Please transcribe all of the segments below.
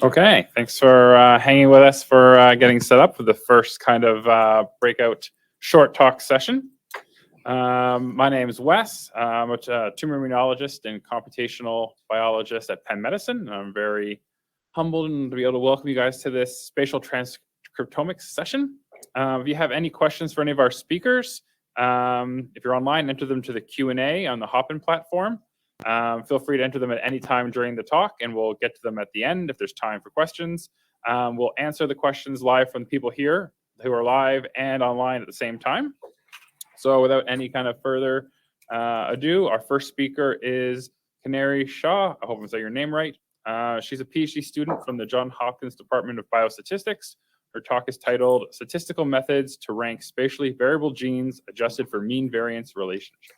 Okay, thanks for hanging with us for getting set up for the first kind of breakout short talk session. My name is Wes. I'm a tumor immunologist and computational biologist at Penn Medicine. I'm very humbled to be able to welcome you guys to this spatial transcriptomics session. If you have any questions for any of our speakers, if you're online, enter them to the Q&A on the Hopin platform. Feel free to enter them at any time during the talk, and we'll get to them at the end if there's time for questions. We'll answer the questions live from the people here who are live and online at the same time. So without any kind of further ado, our first speaker is Canary Shaw. I hope I'm saying your name right. She's a PhD student from the Johns Hopkins Department of Biostatistics. Her talk is titled Statistical Methods to Rank Spatially Variable Genes Adjusted for Mean Variance Relationship.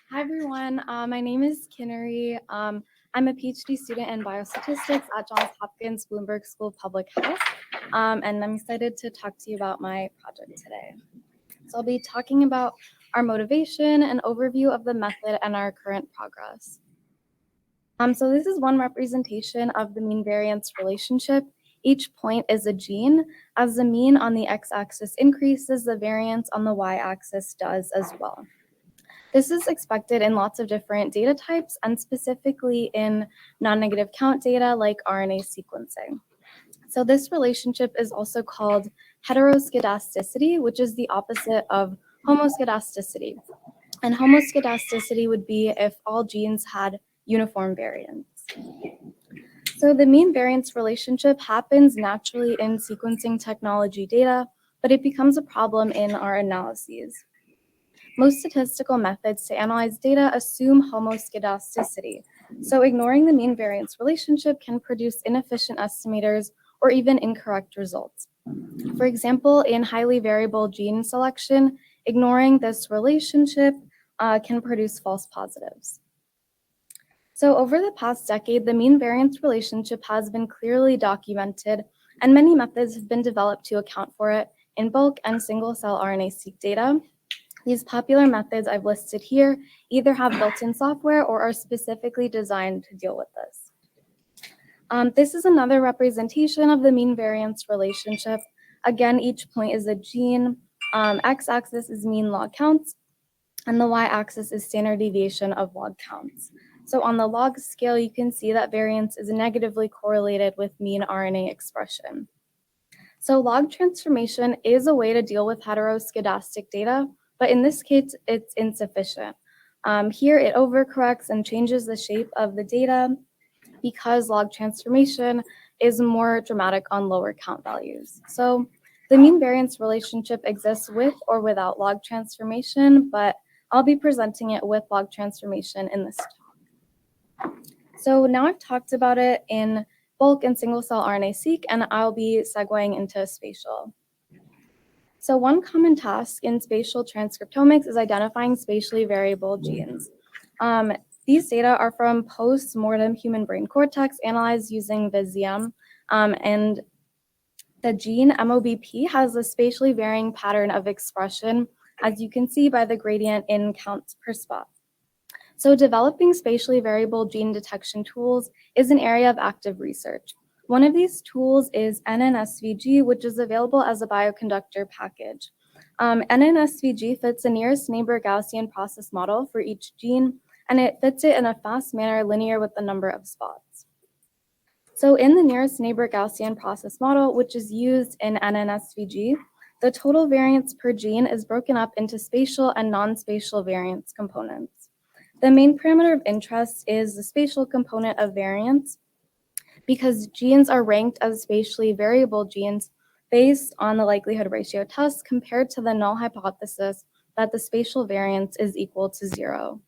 Hi, everyone. My name is Kinnery. I'm a PhD student in biostatistics at Johns Hopkins Bloomberg School of Public Health, and I'm excited to talk to you about my project today. So I'll be talking about our motivation, an overview of the method, and our current progress. So this is one representation of the mean variance relationship. Each point is a gene. As the mean on the x-axis increases, the variance on the y-axis does as well. This is expected in lots of different data types, and specifically in non-negative count data like RNA sequencing. So this relationship is also called heteroskedasticity, which is the opposite of homoskedasticity. And homoskedasticity would be if all genes had uniform variance. So the mean variance relationship happens naturally in sequencing technology data, but it becomes a problem in our analyses. Most statistical methods to analyze data assume homoskedasticity, so ignoring the mean variance relationship can produce inefficient estimators or even incorrect results. For example, in highly variable gene selection, ignoring this relationship can produce false positives. So over the past decade, the mean variance relationship has been clearly documented, and many methods have been developed to account for it in bulk and single-cell RNA-seq data. These popular methods I've listed here either have built-in software or are specifically designed to deal with this. This is another representation of the mean variance relationship. Again, each point is a gene. X-axis is mean log counts, and the y-axis is standard deviation of log counts. So on the log scale, you can see that variance is negatively correlated with mean RNA expression. So log transformation is a way to deal with heteroskedastic data, but in this case, it's insufficient. Here, it overcorrects and changes the shape of the data because log transformation is more dramatic on lower count values. So the mean variance relationship exists with or without log transformation, but I'll be presenting it with log transformation in this talk. So now I've talked about it in bulk and single-cell RNA-seq, and I'll be segueing into spatial. So one common task in spatial transcriptomics is identifying spatially variable genes. These data are from post-mortem human brain cortex analyzed using Visium, and the gene MOBP has a spatially varying pattern of expression, as you can see by the gradient in counts per spot. So developing spatially variable gene detection tools is an area of active research. One of these tools is mNSVG, which is available as a bioconductor package. mNSVG fits a nearest neighbor Gaussian process model for each gene, and it fits it in a fast manner linear with the number of spots. So in the nearest neighbor Gaussian process model, which is used in mNSVG, the total variance per gene is broken up into spatial and non-spatial variance components. The main parameter of interest is the spatial component of variance, because genes are ranked as spatially variable genes based on the likelihood ratio test compared to the null hypothesis that the spatial variance is equal to 0.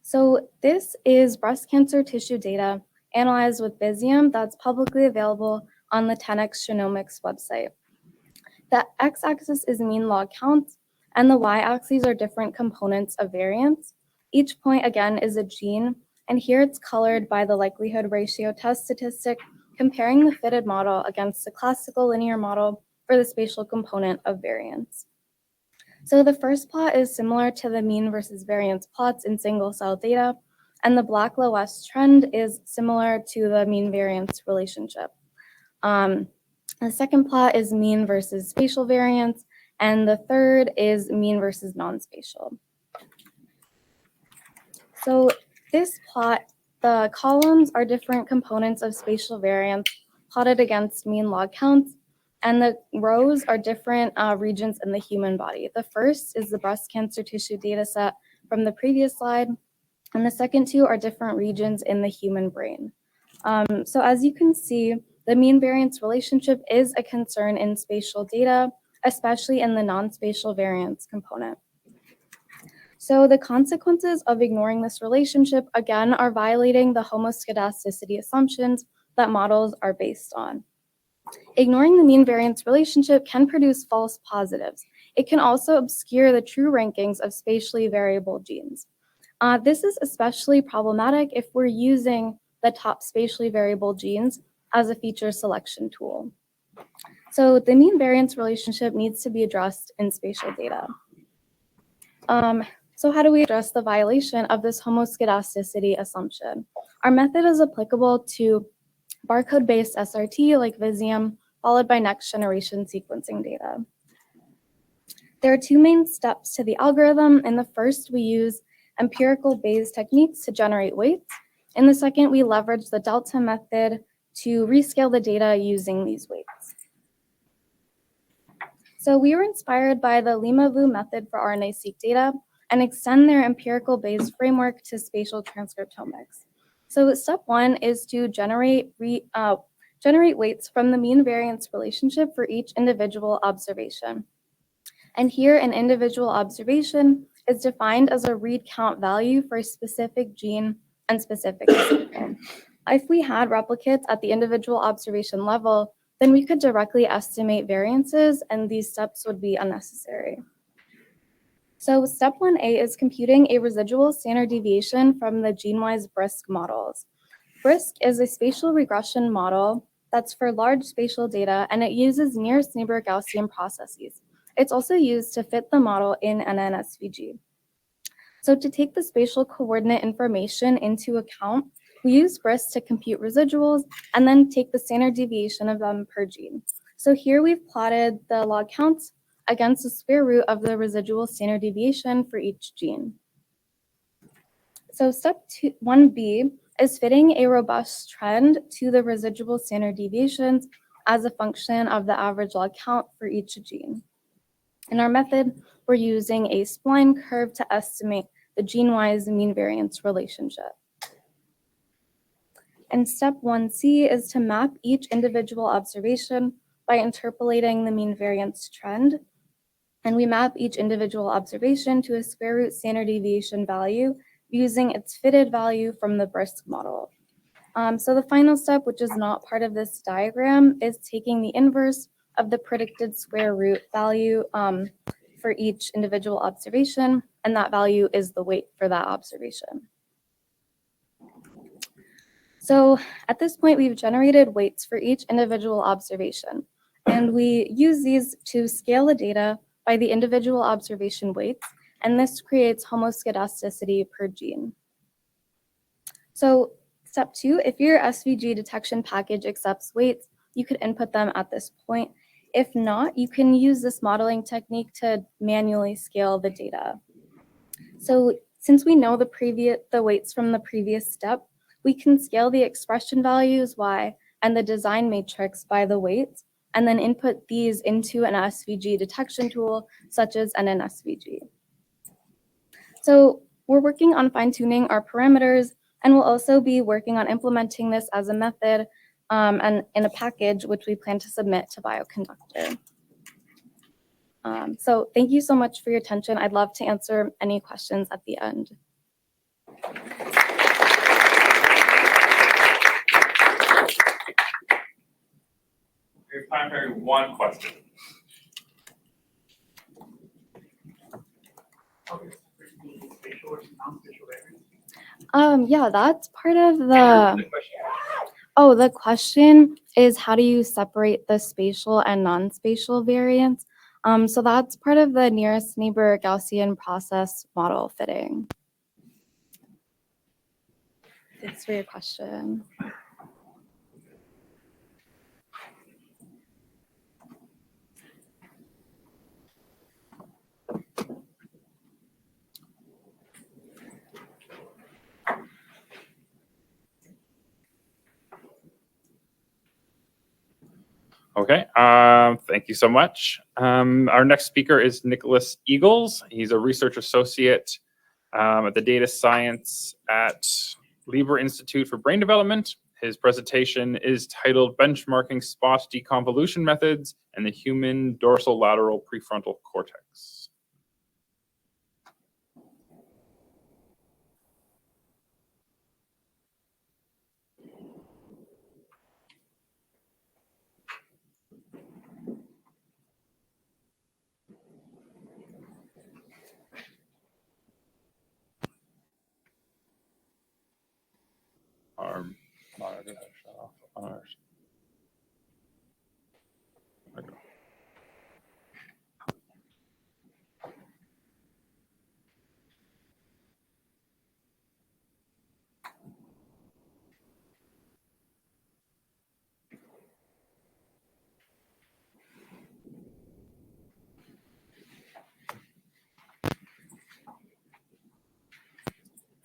So this is breast cancer tissue data analyzed with Visium that's publicly available on the 10x Genomics website. The x-axis is mean log counts, and the y-axes are different components of variance. Each point, again, is a gene, and here it's colored by the likelihood ratio test statistic, comparing the fitted model against the classical linear model for the spatial component of variance. So the first plot is similar to the mean versus variance plots in single-cell data, and the black Lewis trend is similar to the mean variance relationship. The second plot is mean versus spatial variance, and the third is mean versus non-spatial. So this plot, the columns are different components of spatial variance plotted against mean log counts, and the rows are different regions in the human body. The first is the breast cancer tissue data set from the previous slide, and the second two are different regions in the human brain. So as you can see, the mean variance relationship is a concern in spatial data, especially in the non-spatial variance component. So the consequences of ignoring this relationship, again, are violating the homoscedasticity assumptions that models are based on. Ignoring the mean variance relationship can produce false positives. It can also obscure the true rankings of spatially variable genes. This is especially problematic if we're using the top spatially variable genes as a feature selection tool. So the mean variance relationship needs to be addressed in spatial data. So how do we address the violation of this homoscedasticity assumption? Our method is applicable to barcode-based SRT like Visium, followed by next generation sequencing data. There are two main steps to the algorithm. In the first, we use empirical Bayes techniques to generate weights. In the second, we leverage the delta method to rescale the data using these weights. So we were inspired by the Lima-Vu method for RNA-seq data and extend their empirical Bayes framework to spatial transcriptomics. So step one is to generate weights from the mean variance relationship for each individual observation. And here, an individual observation is defined as a read count value for a specific gene and specific sample. If we had replicates at the individual observation level, then we could directly estimate variances, and these steps would be unnecessary. So step 1A is computing a residual standard deviation from the gene-wise BRISC models. BRISC is a spatial regression model that's for large spatial data, and it uses nearest neighbor Gaussian processes. It's also used to fit the model in mNSVG. So to take the spatial coordinate information into account, we use BRISC to compute residuals and then take the standard deviation of them per gene. So here we've plotted the log counts against the square root of the residual standard deviation for each gene. So step 1B is fitting a robust trend to the residual standard deviations as a function of the average log count for each gene. In our method, we're using a spline curve to estimate the gene-wise mean variance relationship. And step 1C is to map each individual observation by interpolating the mean variance trend. And we map each individual observation to a square root standard deviation value using its fitted value from the BRISC model. So the final step, which is not part of this diagram, is taking the inverse of the predicted square root value for each individual observation, and that value is the weight for that observation. So at this point, we've generated weights for each individual observation, and we use these to scale the data by the individual observation weights, and this creates homoscedasticity per gene. So step 2, if your SVG detection package accepts weights, you could input them at this point. If not, you can use this modeling technique to manually scale the data. So since we know the weights from the previous step, we can scale the expression values Y and the design matrix by the weights, and then input these into an SVG detection tool, such as mNSVG. So we're working on fine-tuning our parameters, and we'll also be working on implementing this as a method and in a package, which we plan to submit to Bioconductor. So thank you so much for your attention. I'd love to answer any questions at the end. We have time for one question. How does the spatial spatial versus non-spatial variance? Yeah, that's part of the. Oh, the question is how do you separate the spatial and non-spatial variance? So that's part of the nearest neighbor Gaussian process model fitting. Thanks for your question. Okay, thank you so much. Our next speaker is Nicholas Eagles. He's a research associate at the Data Science at Lieber Institute for Brain Development. His presentation is titled Benchmarking Spot Deconvolution Methods and the Human Dorsolateral Prefrontal Cortex. Our monitor has shut off on ours. There we go.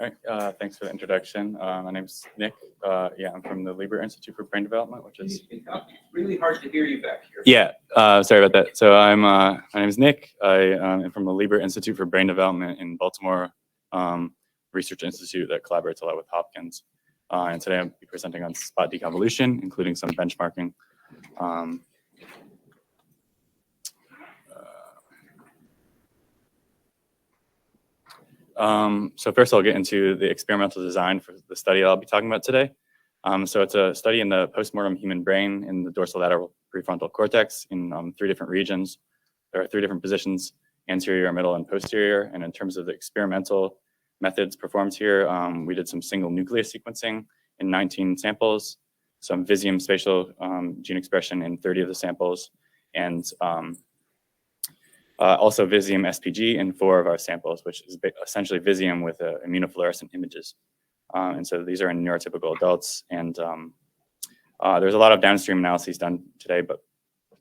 All right, thanks for the introduction. My name's Nick. Yeah, I'm from the Lieber Institute for Brain Development, which Can you is... speak up? It's really hard to hear you back here. Yeah, sorry about that. So my name's Nick. I am from the Lieber Institute for Brain Development in Baltimore Research Institute that collaborates a lot with Hopkins. And today I'll be presenting on spot deconvolution, including some benchmarking. So first I'll get into the experimental design for the study I'll be talking about today. So it's a study in the postmortem human brain in the dorsolateral prefrontal cortex in 3 different regions. There are 3 different positions: anterior, middle, and posterior. And in terms of the experimental methods performed here, we did some single nucleus sequencing in 19 samples, some Visium spatial gene expression in 30 of the samples, and also Visium SPG in 4 of our samples, which is essentially Visium with immunofluorescent images. And so these are in neurotypical adults. And there's a lot of downstream analyses done today, but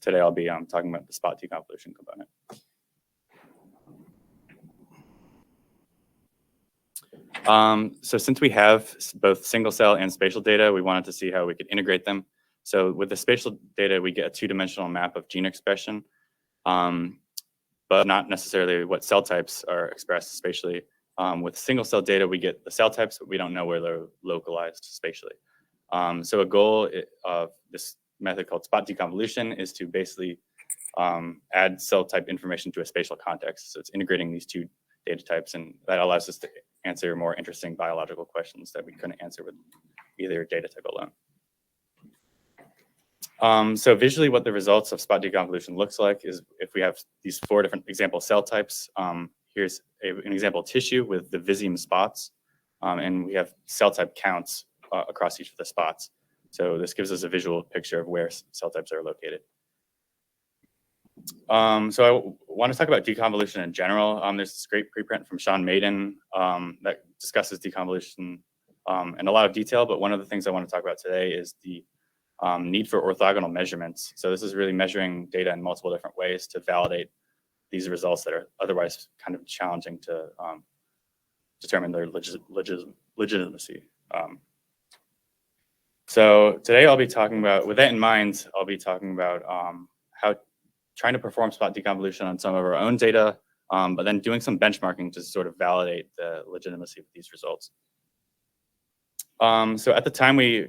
today I'll be talking about the spot deconvolution component. So since we have both single cell and spatial data, we wanted to see how we could integrate them. So with the spatial data, we get a 2-dimensional map of gene expression, but not necessarily what cell types are expressed spatially. With single cell data, we get the cell types, but we don't know where they're localized spatially. So a goal of this method called spot deconvolution is to basically add cell type information to a spatial context. So it's integrating these 2 data types, and that allows us to answer more interesting biological questions that we couldn't answer with either data type alone. So visually, what the results of spot deconvolution looks like is if we have these 4 different example cell types. Here's an example tissue with the Visium spots, and we have cell type counts across each of the spots. So this gives us a visual picture of where cell types are located. So I want to talk about deconvolution in general. There's this great preprint from Sean Maiden that discusses deconvolution in a lot of detail, but one of the things I want to talk about today is the need for orthogonal measurements. So this is really measuring data in multiple different ways to validate these results that are otherwise kind of challenging to determine their legitimacy. So today I'll be talking about, with that in mind, I'll be talking about how trying to perform spot deconvolution on some of our own data, but then doing some benchmarking to sort of validate the legitimacy of these results. So at the time, we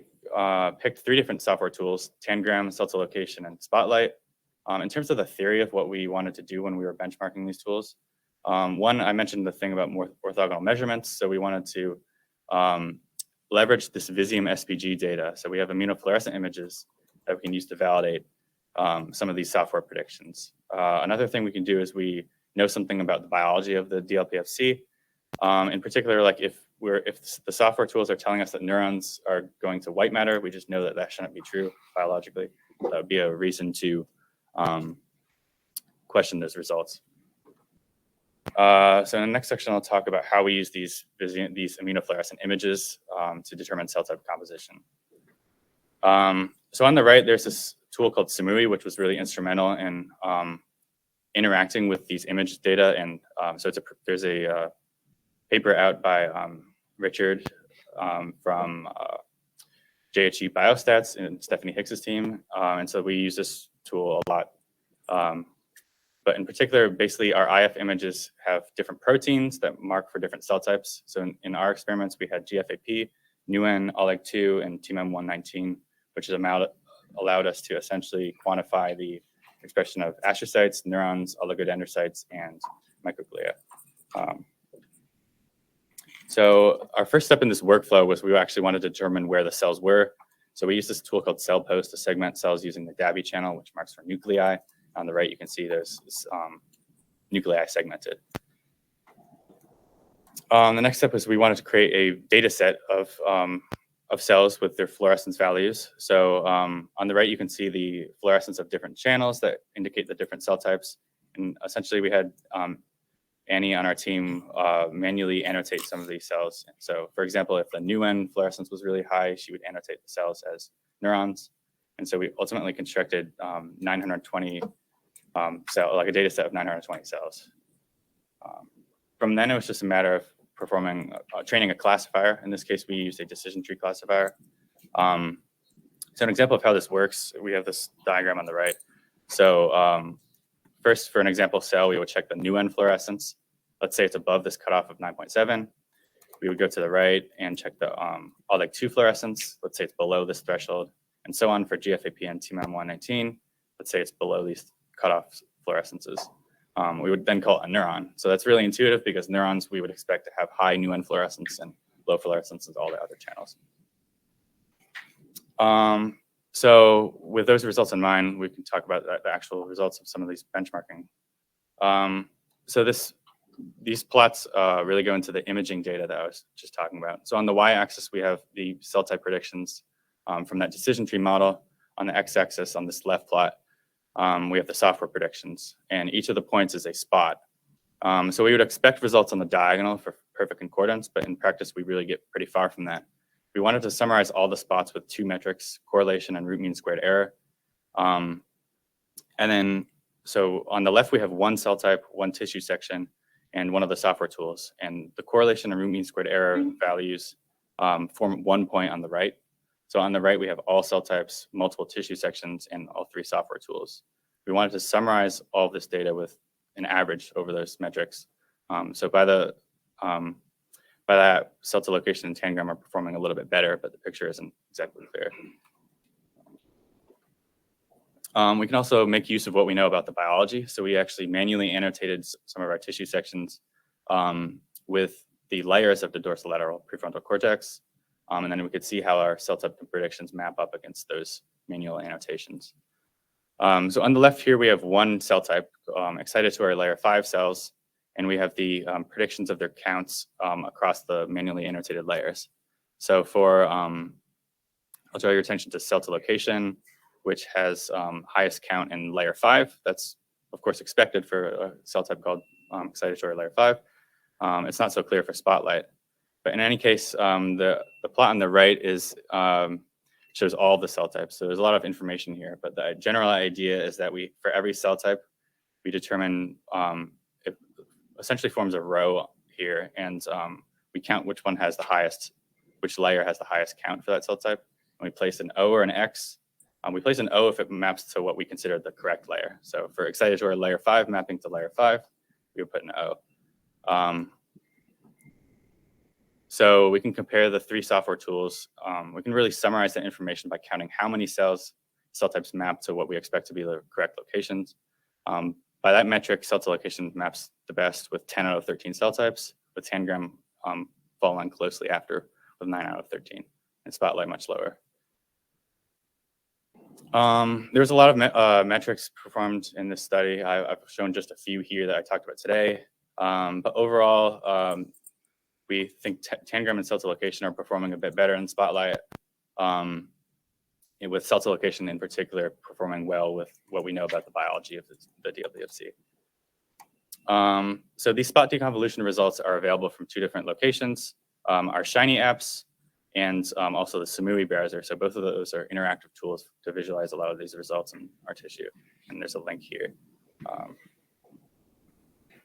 picked 3 different software tools: Tangram, Celta Location, and Spotlight. In terms of the theory of what we wanted to do when we were benchmarking these tools, one, I mentioned the thing about more orthogonal measurements. So we wanted to leverage this Visium SPG data. So we have immunofluorescent images that we can use to validate some of these software predictions. Another thing we can do is we know something about the biology of the DLPFC. In particular, like if the software tools are telling us that neurons are going to white matter, we just know that that shouldn't be true biologically. That would be a reason to question those results. So in the next section, I'll talk about how we use these immunofluorescent images to determine cell type composition. So on the right, there's this tool called Samui, which was really instrumental in interacting with these image data. And so there's a paper out by Richard from JHE Biostats and Stephanie Hicks's team. And so we use this tool a lot. But in particular, basically, our IF images have different proteins that mark for different cell types. So in our experiments, we had GFAP, NUN, OLEG2, and TMEM119, which has allowed us to essentially quantify the expression of astrocytes, neurons, oligodendrocytes, and microglia. So our first step in this workflow was we actually wanted to determine where the cells were. So we used this tool called CellPost to segment cells using the DABI channel, which marks for nuclei. On the right, you can see there's nuclei segmented. The next step is we wanted to create a data set of cells with their fluorescence values. So on the right, you can see the fluorescence of different channels that indicate the different cell types. And essentially, we had Annie on our team manually annotate some of these cells. So for example, if the NUN fluorescence was really high, she would annotate the cells as neurons. And so we ultimately constructed 920 like a data set of 920 cells. From then, it was just a matter of performing training a classifier. In this case, we used a decision tree classifier. So an example of how this works, we have this diagram on the right. So first, for an example cell, we would check the NUN fluorescence. Let's say it's above this cutoff of 9.7. We would go to the right and check the OLEG2 fluorescence. Let's say it's below this threshold, and so on for GFAP and TMEM119. Let's say it's below these cutoff fluorescences. We would then call it a neuron. So that's really intuitive because neurons we would expect to have high NUN fluorescence and low fluorescence as all the other channels. So with those results in mind, we can talk about the actual results of some of these benchmarking. So these plots really go into the imaging data that I was just talking about. So on the y-axis, we have the cell type predictions from that decision tree model. On the x-axis, on this left plot, we have the software predictions, and each of the points is a spot. So we would expect results on the diagonal for perfect concordance, but in practice, we really get pretty far from that. We wanted to summarize all the spots with two metrics, correlation and root mean squared error. And then, so on the left, we have one cell type, one tissue section, and one of the software tools. And the correlation and root mean squared error values form 1 point on the right. So on the right, we have all cell types, multiple tissue sections, and all three software tools. We wanted to summarize all of this data with an average over those metrics. So by that, cell to location and tangram are performing a little bit better, but the picture isn't exactly clear. We can also make use of what we know about the biology. So we actually manually annotated some of our tissue sections with the layers of the dorsolateral prefrontal cortex. And then we could see how our cell type predictions map up against those manual annotations. So on the left here, we have one cell type, excitatory layer 5 cells, and we have the predictions of their counts across the manually annotated layers. So for, I'll draw your attention to cell to location, which has highest count in layer 5. That's, of course, expected for a cell type called excitatory layer 5. It's not so clear for spotlight. But in any case, the plot on the right shows all the cell types. So there's a lot of information here, but the general idea is that for every cell type, we determine, it essentially forms a row here, and we count which one has the highest, which layer has the highest count for that cell type. And we place an O or an X. We place an O if it maps to what we consider the correct layer. So for excitatory layer 5 mapping to layer 5, we would put an O. So we can compare the three software tools. We can really summarize that information by counting how many cell types map to what we expect to be the correct locations. By that metric, cell to location maps the best with 10 out of 13 cell types, with tangram following closely after with 9 out of 13, and spotlight much lower. There's a lot of metrics performed in this study. I've shown just a few here that I talked about today. But overall, we think tangram and cell to location are performing a bit better in Spotlight, with cell to location in particular performing well with what we know about the biology of the DLBFC. So these spot deconvolution results are available from 2 different locations, our Shiny apps and also the Samui browser. So both of those are interactive tools to visualize a lot of these results in our tissue. And there's a link here.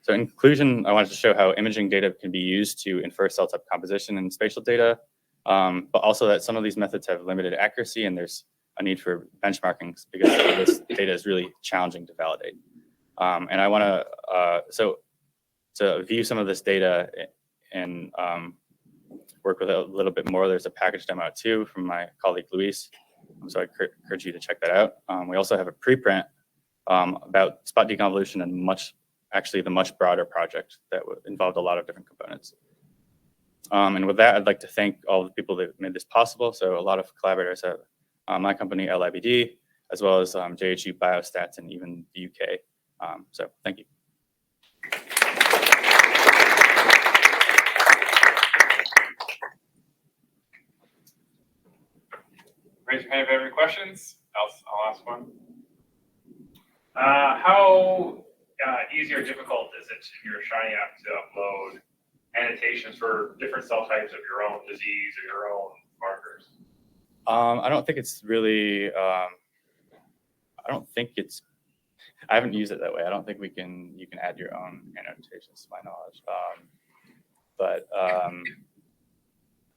So in conclusion, I wanted to show how imaging data can be used to infer cell type composition in spatial data, but also that some of these methods have limited accuracy and there's a need for benchmarking because this data is really challenging to validate. And I want to, to view some of this data and work with it a little bit more, there's a package demo too from my colleague Luis. So I encourage you to check that out. We also have a preprint about spot deconvolution and the much broader project that involved a lot of different components. And with that, I'd like to thank all the people that made this possible. So a lot of collaborators at my company, LIBD, as well as JHU Biostats and even the UK. So thank you. Raise your hand if you have any questions. I'll ask one. How easy or difficult is it in your Shiny app to upload annotations for different cell types of your own disease or your own markers? I don't think it's really, I haven't used it that way. I don't think you can add your own annotations to my knowledge. But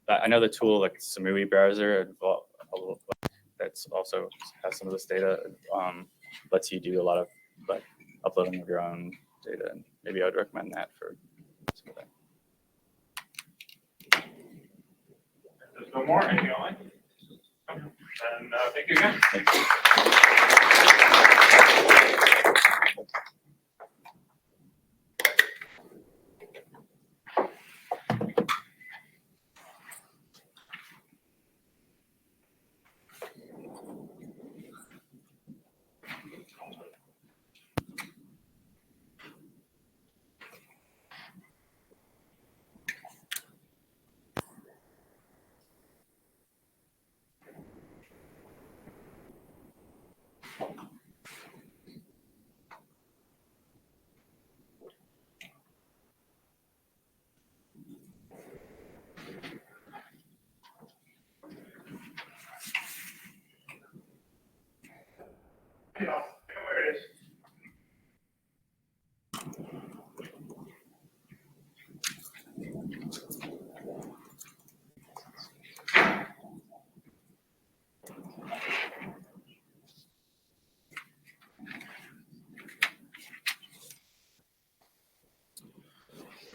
I know the tool like Samui browser that's also has some of this data, lets you do a lot of like uploading of your own data, and maybe I would recommend that for some of that. There's no more. Anything online? And thank you again. Thank you. Where it is.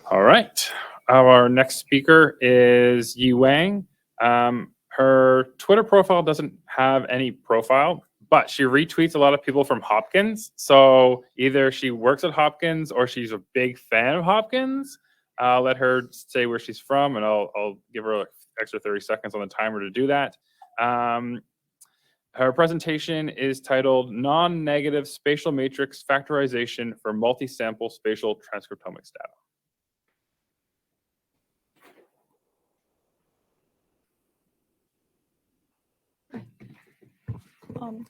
All right. Our next speaker is Yi Wang. Her Twitter profile doesn't have any profile, but she retweets a lot of people from Hopkins. So either she works at Hopkins or she's a big fan of Hopkins. I'll let her say where she's from, and I'll give her an extra 30 seconds on the timer to do that. Her presentation is titled Non-Negative Spatial Matrix Factorization for Multi-Sample Spatial Transcriptomics Data.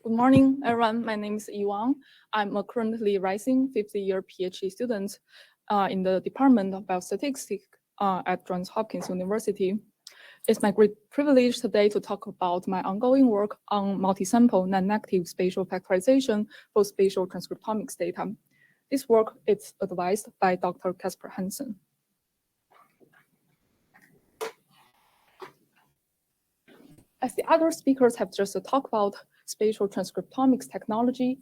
Good morning, everyone. My name is Yi Wang. I'm a currently rising 50-year PhD student in the Department of Biostatistics at Johns Hopkins University. It's my great privilege today to talk about my ongoing work on multi-sample non-negative spatial factorization for spatial transcriptomics data. This work is advised by Dr. Kasper Hansen. As the other speakers have just talked about, spatial transcriptomics technology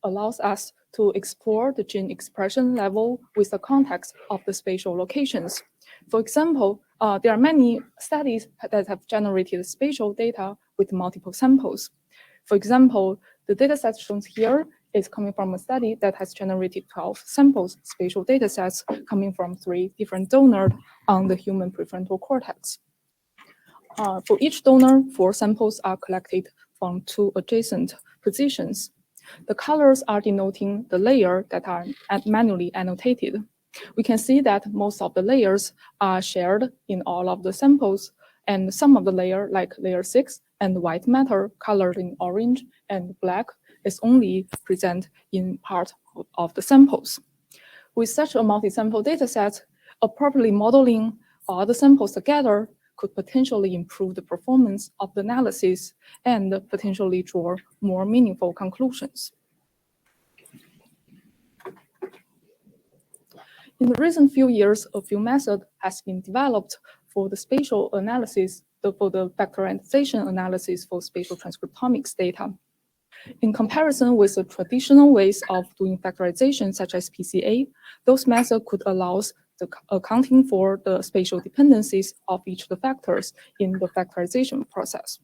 allows us to explore the gene expression level with the context of the spatial locations. For example, there are many studies that have generated spatial data with multiple samples. For example, the data set shown here is coming from a study that has generated 12 samples, spatial data sets coming from 3 different donors on the human prefrontal cortex. For each donor, 4 samples are collected from 2 adjacent positions. The colors are denoting the layer that are manually annotated. We can see that most of the layers are shared in all of the samples, and some of the layer, like layer 6 and white matter colored in orange and black, is only present in part of the samples. With such a multi-sample data set, appropriately modeling all the samples together could potentially improve the performance of the analysis and potentially draw more meaningful conclusions. In the recent few years, a few methods has been developed for the spatial analysis, for the factorization analysis for spatial transcriptomics data. In comparison with the traditional ways of doing factorization, such as PCA, those methods could allow the accounting for the spatial dependencies of each of the factors in the factorization process.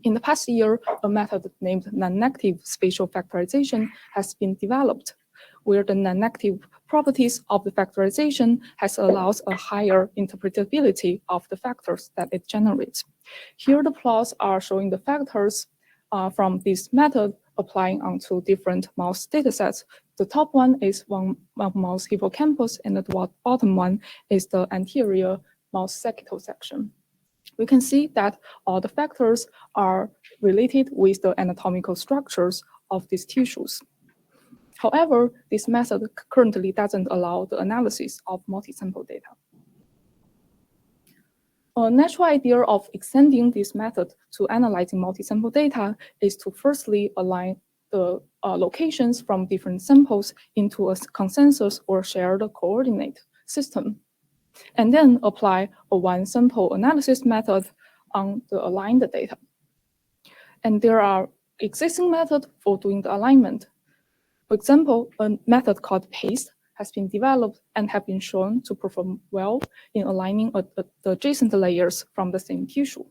In the past year, a method named non-negative spatial factorization has been developed, where the non-negative properties of the factorization has allowed a higher interpretability of the factors that it generates. Here, the plots are showing the factors from this method applying onto different mouse datasets. The top one is one mouse hippocampus, and the bottom one is the anterior mouse sagittal section. We can see that all the factors are related with the anatomical structures of these tissues. However, this method currently doesn't allow the analysis of multi-sample data. A natural idea of extending this method to analyzing multi-sample data is to firstly align the locations from different samples into a consensus or shared coordinate system, and then apply a one-sample analysis method on the aligned data. And there are existing methods for doing the alignment. For example, a method called PASTE has been developed and have been shown to perform well in aligning the adjacent layers from the same tissue.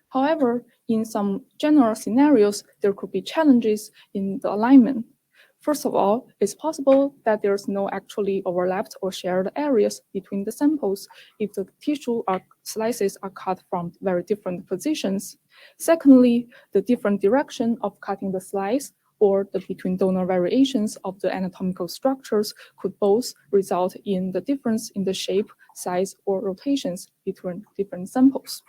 However, in some general scenarios, there could be challenges in the alignment. First of all, it's possible that there's no actually overlapped or shared areas between the samples if the tissue slices are cut from very different positions. Secondly, the different direction of cutting the slice or the between donor variations of the anatomical structures could both result in the difference in the shape, size, or rotations between different samples.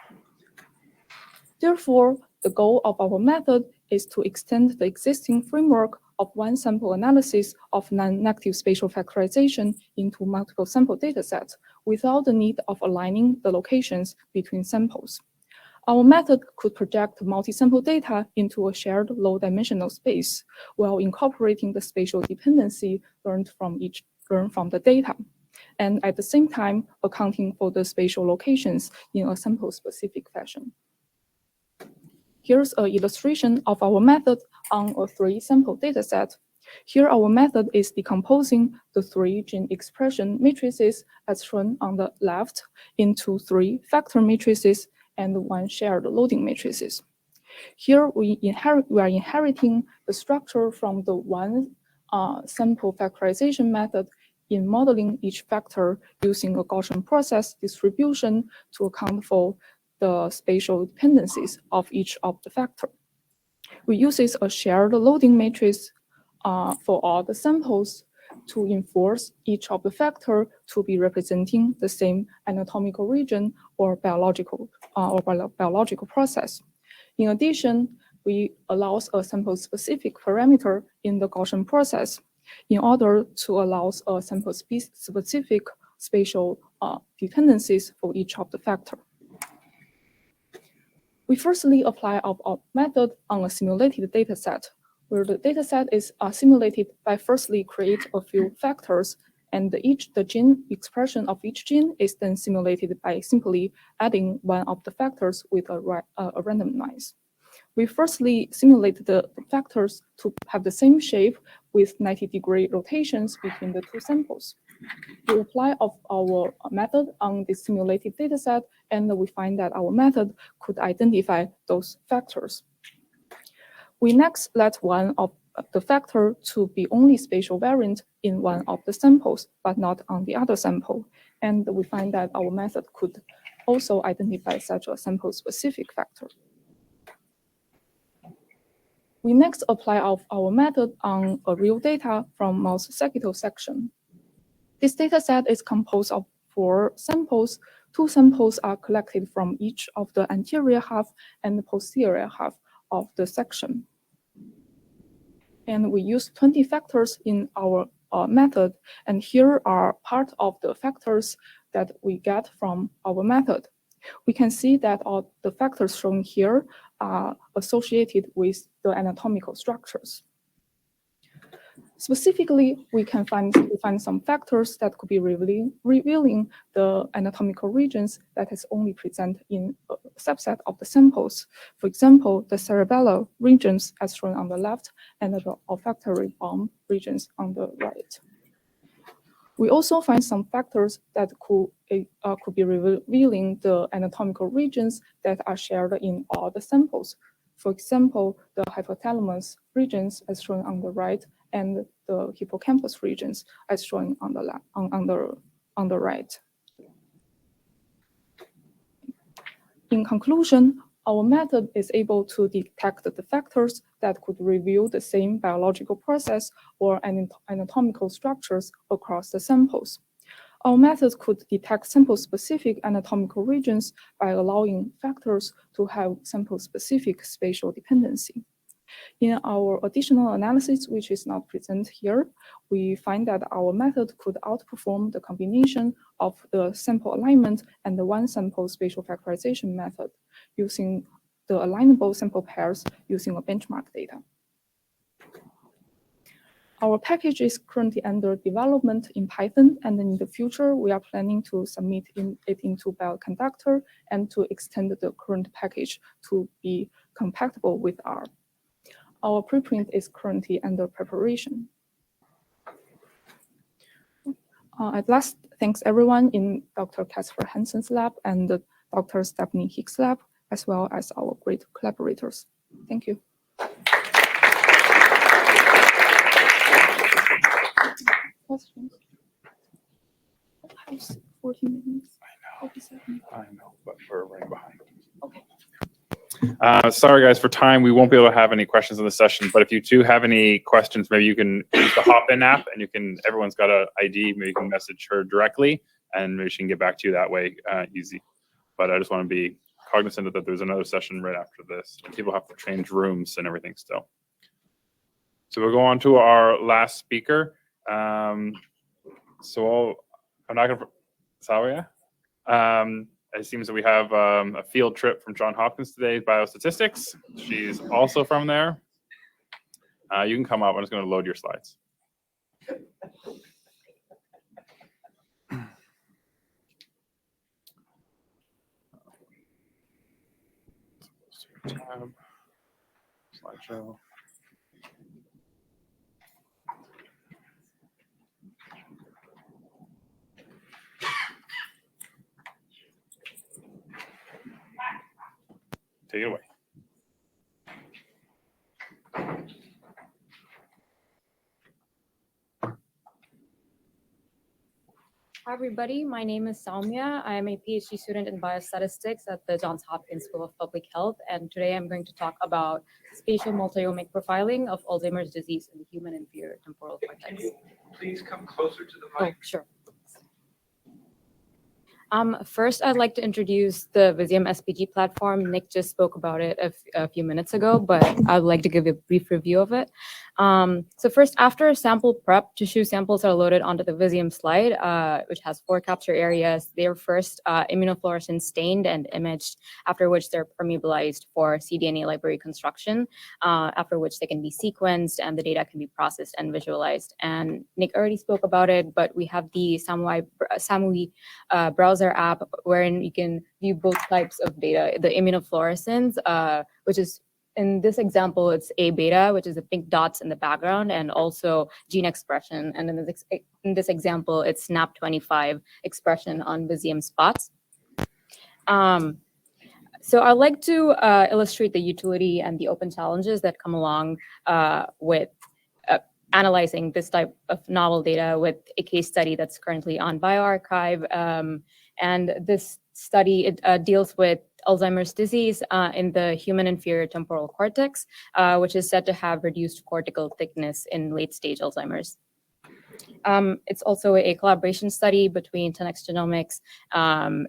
Therefore, the goal of our method is to extend the existing framework of one-sample analysis of non-negative spatial factorization into multiple sample datasets without the need of aligning the locations between samples. Our method could project multi-sample data into a shared low-dimensional space while incorporating the spatial dependency learned from the data, and at the same time accounting for the spatial locations in a sample-specific fashion. Here's an illustration of our method on a 3-sample dataset. Here, our method is decomposing the 3 gene expression matrices as shown on the left into 3 factor matrices and 1 shared loading matrices. Here, we are inheriting the structure from the one sample factorization method in modeling each factor using a Gaussian process distribution to account for the spatial dependencies of each of the factor. We use a shared loading matrix for all the samples to enforce each of the factor to be representing the same anatomical region or biological process. In addition, we allow a sample-specific parameter in the Gaussian process in order to allow a sample-specific spatial dependencies for each of the factor. We firstly apply our method on a simulated dataset, where the dataset is simulated by firstly create a few factors, and the gene expression of each gene is then simulated by simply adding one of the factors with a randomize. We firstly simulate the factors to have the same shape with 90-degree rotations between the 2 samples. We apply our method on the simulated dataset, and we find that our method could identify those factors. We next let one of the factor to be only spatial variant in one of the samples, but not on the other sample. And we find that our method could also identify such a sample-specific factor. We next apply our method on a real data from mouse sagittal section. This data set is composed of 4 samples. 2 samples are collected from each of the anterior half and the posterior half of the section. And we use 20 factors in our method. And here are part of the factors that we get from our method. We can see that all the factors shown here are associated with the anatomical structures. Specifically, we find some factors that could be revealing the anatomical regions that is only present in a subset of the samples. For example, the cerebellar regions as shown on the left and the olfactory bulb regions on the right. We also find some factors that could be revealing the anatomical regions that are shared in all the samples. For example, the hypothalamus regions as shown on the right and the hippocampus regions as shown on the right. In conclusion, our method is able to detect the factors that could reveal the same biological process or anatomical structures across the samples. Our method could detect sample-specific anatomical regions by allowing factors to have sample-specific spatial dependency. In our additional analysis, which is not present here, we find that our method could outperform the combination of the sample alignment and the one-sample spatial factorization method using the alignable sample pairs using a benchmark data. Our package is currently under development in Python, and in the future, we are planning to submit it into Bioconductor and to extend the current package to be compatible with R. Our preprint is currently under preparation. At last, thanks everyone in Dr. Casper Hansen's lab and Dr. Stephanie Hicks' lab, as well as our great collaborators. Thank you. Questions? 14 minutes. I know, but we're running behind. Okay. Sorry, guys, for time. We won't be able to have any questions in the session, but if you do have any questions, maybe you can use the Hop-In app, and everyone's got an ID. Maybe you can message her directly, and maybe she can get back to you that way, easy. But I just want to be cognizant that there's another session right after this, and people have to change rooms and everything still. So we'll go on to our last speaker. I'm not going to, Saria. It seems that we have a field trip from Johns Hopkins today, biostatistics. She's also from there. You can come up. I'm just going to load your slides. Tab, slideshow. Take it away. Hi, everybody. My name is Soumya. I am a PhD student in biostatistics at the Johns Hopkins School of Public Health. And today I'm going to talk about spatial multiomic profiling of Alzheimer's disease in the human inferior temporal cortex. Can you please come closer to the Oh, mic? sure. First, I'd like to introduce the Visium SPG platform. Nick just spoke about it a few minutes ago, but I'd like to give you a brief review of it. So first, after sample prep, tissue samples are loaded onto the Visium slide, which has 4 capture areas. They are first immunofluorescence stained and imaged, after which they're permeabilized for cDNA library construction, after which they can be sequenced and the data can be processed and visualized. And Nick already spoke about it, but we have the Samui browser app wherein you can view both types of data, the immunofluorescence, which is in this example, it's A beta, which is the pink dots in the background, and also gene expression. And in this example, it's SNAP25 expression on Visium spots. So I'd like to illustrate the utility and the open challenges that come along with analyzing this type of novel data with a case study that's currently on bioRxiv. And this study deals with Alzheimer's disease in the human inferior temporal cortex, which is said to have reduced cortical thickness in late-stage Alzheimer's. It's also a collaboration study between 10x Genomics,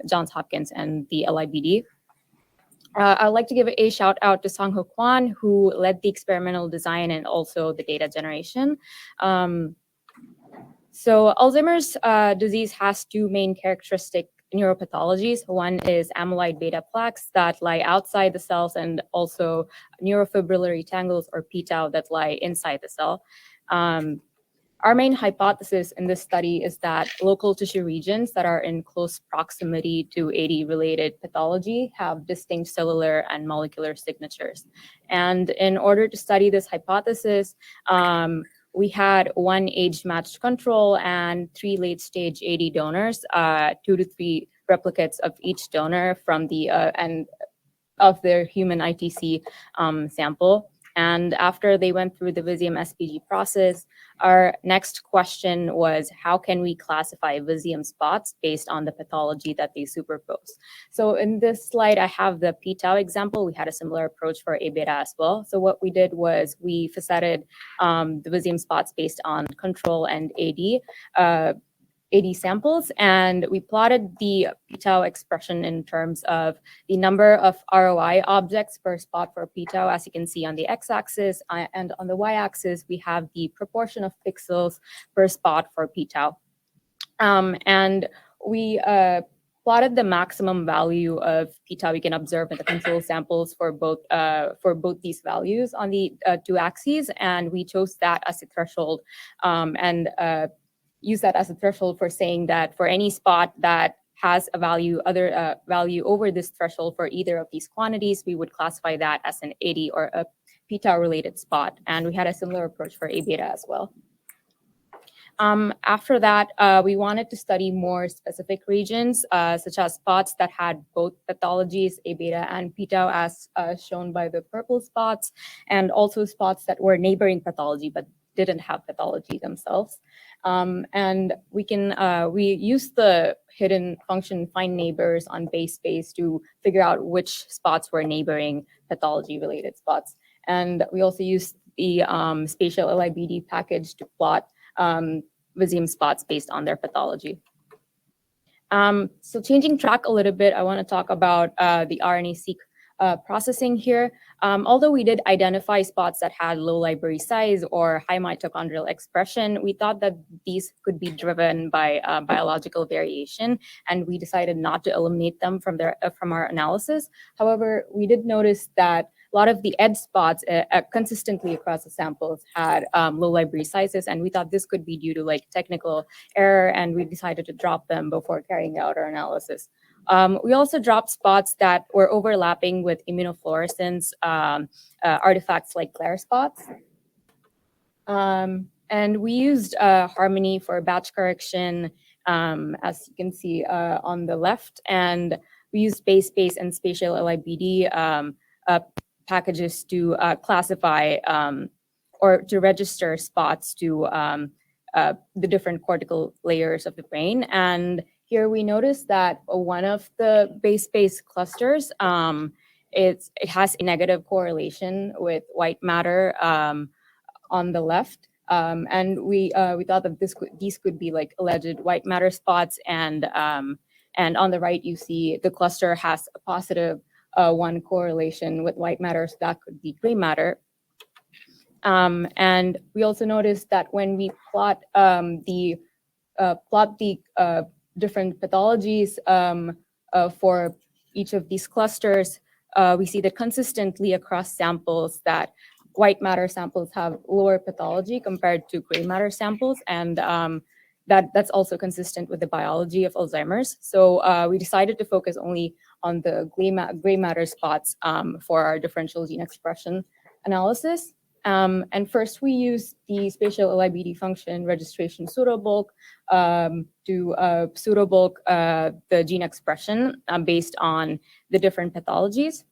Johns Hopkins, and the LIBD. I'd like to give a shout out to Sang-Ho Kwan, who led the experimental design and also the data generation. So Alzheimer's disease has two main characteristic neuropathologies. One is amyloid beta plaques that lie outside the cells, and also neurofibrillary tangles or p-tau that lie inside the cell. Our main hypothesis in this study is that local tissue regions that are in close proximity to AD-related pathology have distinct cellular and molecular signatures. And in order to study this hypothesis, we had one age-matched control and 3 late-stage AD donors, 2 to 3 replicates of each donor from the and of their human ITC sample. And after they went through the Visium SPG process, our next question was, how can we classify Visium spots based on the pathology that they superpose? So in this slide, I have the p-tau example. We had a similar approach for A-beta as well. So what we did was we facetted the Visium spots based on control and AD samples, and we plotted the p-tau expression in terms of the number of ROI objects per spot for p-tau, as you can see on the x-axis, and on the y-axis, we have the proportion of pixels per spot for p-tau. And we plotted the maximum value of p-tau we can observe in the control samples for both these values on the 2 axes, and we chose that as a threshold and use that as a threshold for saying that for any spot that has a value over this threshold for either of these quantities, we would classify that as an AD or a p-tau related spot. And we had a similar approach for A-beta as well. After that, we wanted to study more specific regions, such as spots that had both pathologies, A-beta and p-tau, as shown by the purple spots, and also spots that were neighboring pathology but didn't have pathology themselves. And we use the hidden function find neighbors on base space to figure out which spots were neighboring pathology related spots. And we also use the spatial LIBD package to plot Visium spots based on their pathology. So changing track a little bit, I want to talk about the RNA-seq processing here. Although we did identify spots that had low library size or high mitochondrial expression, we thought that these could be driven by biological variation, and we decided not to eliminate them from our analysis. However, we did notice that a lot of the ED spots consistently across the samples had low library sizes, and we thought this could be due to technical error, and we decided to drop them before carrying out our analysis. We also dropped spots that were overlapping with immunofluorescence artifacts like glare spots. And we used Harmony for batch correction, as you can see on the left, and we used base space and spatial LIBD packages to classify or to register spots to the different cortical layers of the brain. And here we notice that one of the base space clusters, it has a negative correlation with white matter on the left. And we thought that these could be alleged white matter spots, and on the right you see the cluster has a positive 1 correlation with white matter, so that could be gray matter. And we also noticed that when we plot the different pathologies for each of these clusters, we see that consistently across samples that white matter samples have lower pathology compared to gray matter samples, and that's also consistent with the biology of Alzheimer's. So we decided to focus only on the gray matter spots for our differential gene expression analysis. And first we use the spatial LIBD function registration pseudobulk to pseudobulk the gene expression based on the different pathologies.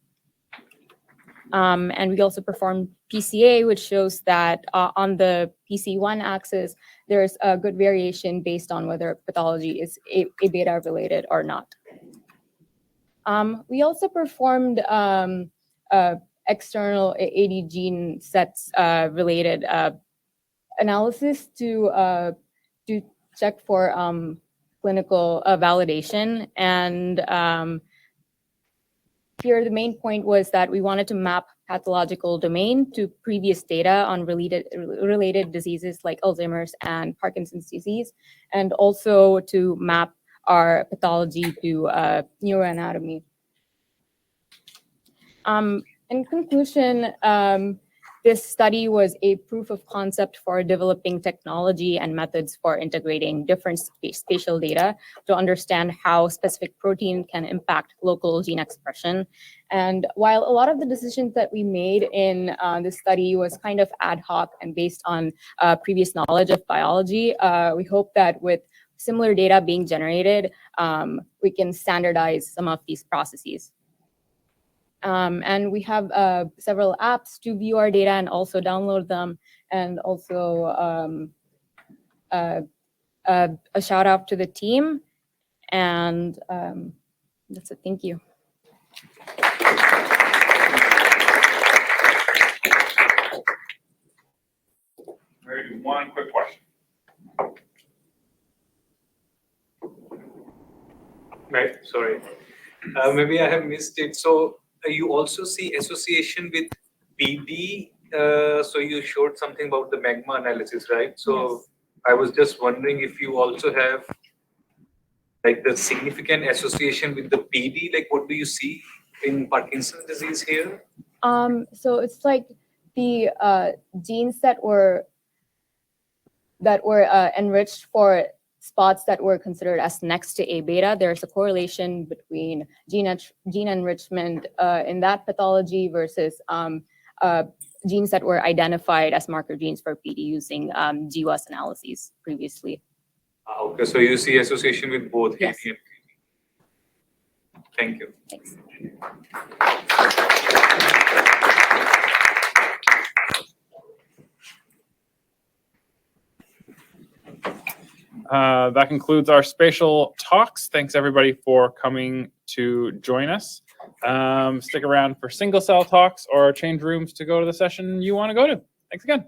And we also performed PCA, which shows that on the PC1 axis, there's a good variation based on whether pathology is A-beta related or not. We also performed external AD gene sets related analysis to to check for clinical validation. And here the main point was that we wanted to map pathological domain to previous data on related diseases like Alzheimer's and Parkinson's disease, and also to map our pathology to neuroanatomy. In conclusion, this study was a proof of concept for developing technology and methods for integrating different spatial data to understand how specific protein can impact local gene expression. And while a lot of the decisions that we made in this study was kind of ad hoc and based on previous knowledge of biology, we hope that with similar data being generated, we can standardize some of these processes. And we have several apps to view our data and also download them. And also a shout out to the team. And that's it. Thank you. Maybe one quick question. Right, sorry. Maybe I have missed it. So you also see association with PD. So you showed something about the magma analysis, right? So Yes. I was just wondering if you also have like the significant association with the PD. Like what do you see in Parkinson's disease here? So it's like the genes that were enriched for spots that were considered as next to A beta. There's a correlation between gene enrichment in that pathology versus genes that were identified as marker genes for PD using GWAS analyses previously. Okay, so you see association with both Yes. AD and PD. Thank you. Thanks. That concludes our spatial talks. Thanks everybody for coming to join us. Stick around for single cell talks or change rooms to go to the session you want to go to. Thanks again.